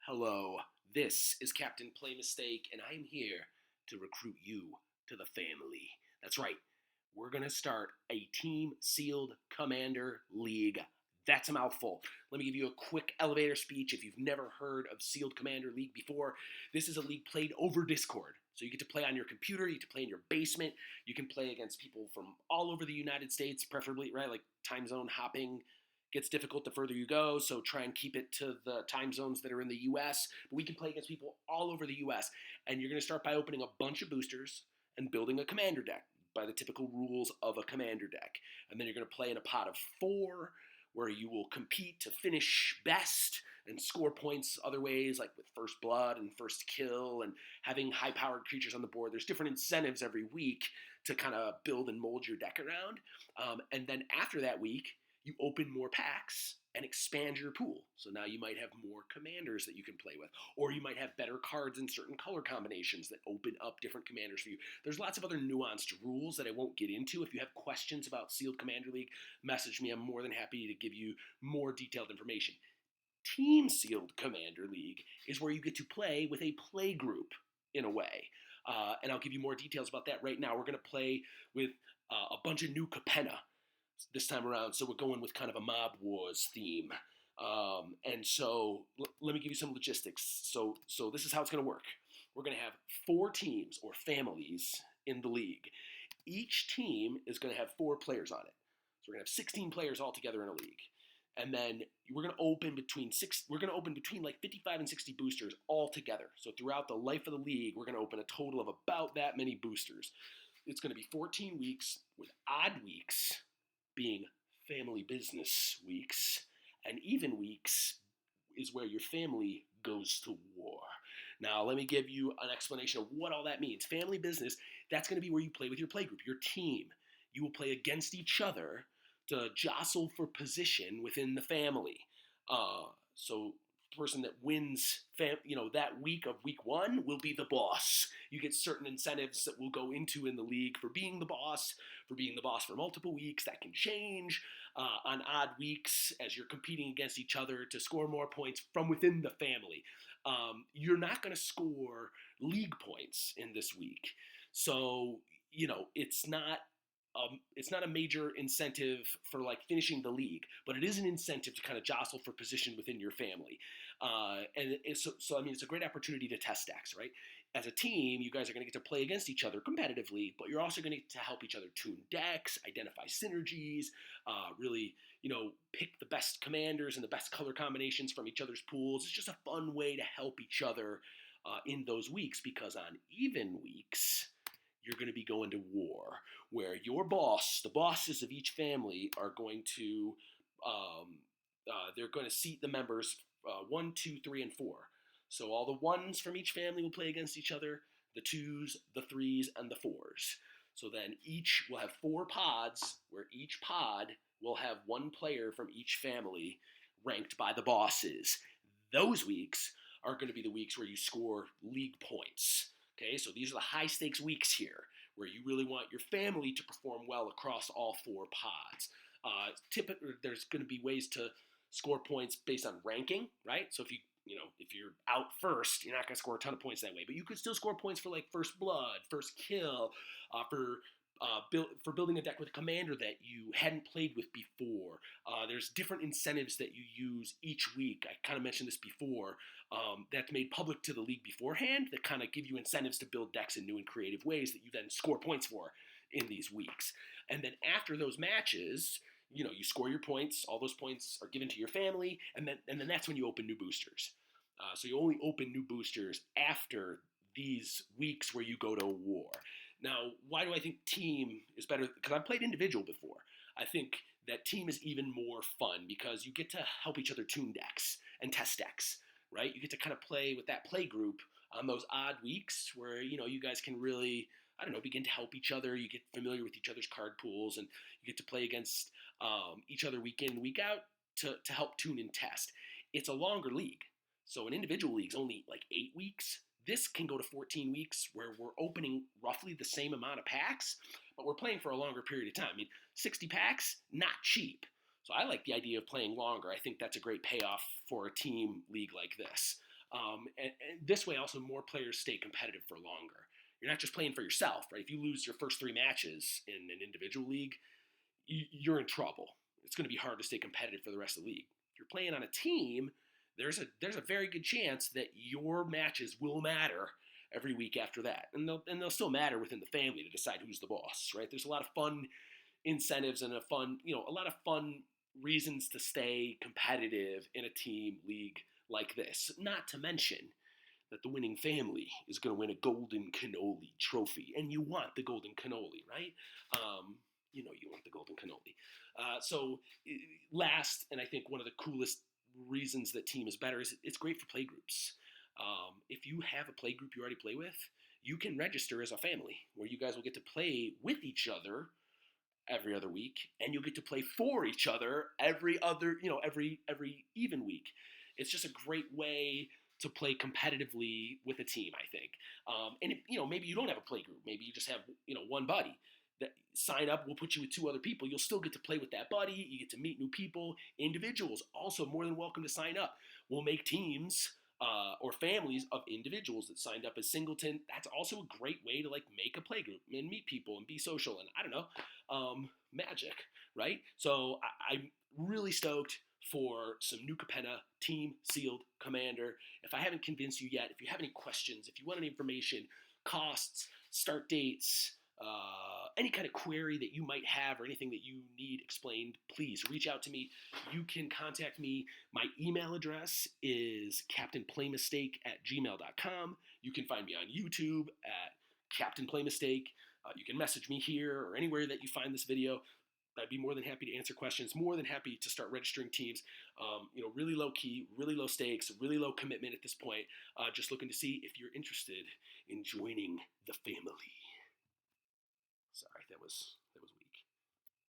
Hello, this is Captain Play Mistake, and I'm here to recruit you to the family. That's right, we're going to start a team sealed commander league. That's a mouthful. Let me give you a quick elevator speech. If you've never heard of Sealed Commander League before, this is a league played over Discord. So you get to play on your computer, you get to play in your basement, you can play against people from all over the United States, preferably, right? Like time zone hopping gets difficult the further you go, so try and keep it to the time zones that are in the US. But we can play against people all over the US. And you're going to start by opening a bunch of boosters and building a commander deck by the typical rules of a commander deck. And then you're going to play in a pot of 4 where you will compete to finish best and score points other ways, like with first blood and first kill and having high-powered creatures on the board. There's different incentives every week to kind of build and mold your deck around. And then after that week, you open more packs and expand your pool. So now you might have more commanders that you can play with, or you might have better cards in certain color combinations that open up different commanders for you. There's lots of other nuanced rules that I won't get into. If you have questions about Sealed Commander League, message me. I'm more than happy to give you more detailed information. Team Sealed Commander League is where you get to play with a play group in a way. And I'll give you more details about that right now. We're going to play with a bunch of new Capenna this time around, so we're going with kind of a Mob Wars theme. And so let me give you some logistics. So this is how it's going to work. We're going to have 4 teams or families in the league. Each team is going to have 4 players on it. So we're going to have 16 players all together in a league. And then we're going to open between like 55 and 60 boosters all together. So throughout the life of the league, we're going to open a total of about that many boosters. It's going to be 14 weeks with odd weeks being family business weeks, and even weeks is where your family goes to war. Now, let me give you an explanation of what all that means. Family business, that's going to be where you play with your playgroup, your team. You will play against each other to jostle for position within the family. So the person that wins that week of week 1 will be the boss. You get certain incentives that we'll go into in the league for being the boss for multiple weeks. That can change on odd weeks as you're competing against each other to score more points from within the family. You're not going to score league points in this week. So, it's not a major incentive for like finishing the league, but it is an incentive to kind of jostle for position within your family. It's a great opportunity to test decks, right? As a team, you guys are going to get to play against each other competitively, but you're also going to get to help each other tune decks, identify synergies, really, pick the best commanders and the best color combinations from each other's pools. It's just a fun way to help each other in those weeks, because on even weeks, you're going to be going to war, where your boss, the bosses of each family, are going to they're going to seat the members 1, 2, 3, and 4. So all the 1s from each family will play against each other, the 2s, the 3s, and the 4s. So then each will have 4 pods, where each pod will have 1 player from each family ranked by the bosses. Those weeks are going to be the weeks where you score league points. Okay, so these are the high-stakes weeks here, where you really want your family to perform well across all 4 pods. There's going to be ways to score points based on ranking, right? So if you're out first, you're not going to score a ton of points that way, but you could still score points for like first blood, first kill, for building a deck with a commander that you hadn't played with before. There's different incentives that you use each week. I kind of mentioned this before. That's made public to the league beforehand that kind of give you incentives to build decks in new and creative ways that you then score points for in these weeks. And then after those matches, you score your points. All those points are given to your family, and then that's when you open new boosters. So you only open new boosters after these weeks where you go to war. Now, why do I think team is better? Because I've played individual before. I think that team is even more fun because you get to help each other tune decks and test decks, right? You get to kind of play with that play group on those odd weeks where, you guys can really, begin to help each other. You get familiar with each other's card pools, and you get to play against each other week in, week out to help tune and test. It's a longer league. So an individual league's only like 8 weeks. This can go to 14 weeks, where we're opening roughly the same amount of packs, but we're playing for a longer period of time. 60 packs, not cheap. So I like the idea of playing longer. I think that's a great payoff for a team league like this. And this way, also more players stay competitive for longer. You're not just playing for yourself, right? If you lose your first 3 matches in an individual league, you're in trouble. It's going to be hard to stay competitive for the rest of the league. If you're playing on a team, there's a very good chance that your matches will matter every week after that, and they'll still matter within the family to decide who's the boss, right? There's a lot of fun incentives and a lot of fun reasons to stay competitive in a team league like this. Not to mention that the winning family is going to win a golden cannoli trophy, and you want the golden cannoli, right? You want the golden cannoli. Last, and I think one of the coolest reasons that team is better is it's great for playgroups. If you have a playgroup you already play with, you can register as a family where you guys will get to play with each other every other week, and you'll get to play for each other every even week. It's just a great way to play competitively with a team, I think. And if, maybe you don't have a play group, maybe you just have one buddy. That sign up, we'll put you with 2 other people. You'll still get to play with that buddy. You get to meet new people. Individuals also more than welcome to sign up. We'll make teams or families of individuals that signed up as singleton. That's also a great way to make a play group and meet people and be social and I don't know, magic, right? So I'm really stoked for some new Capenna Team Sealed Commander. If I haven't convinced you yet, if you have any questions, if you want any information, costs, start dates, any kind of query that you might have or anything that you need explained, please reach out to me. You can contact me. My email address is captainplaymistake@gmail.com. You can find me on YouTube at Captain Play Mistake. You can message me here or anywhere that you find this video. I'd be more than happy to answer questions, more than happy to start registering teams. Really low key, really low stakes, really low commitment at this point. Just looking to see if you're interested in joining the family. Sorry, that was weak.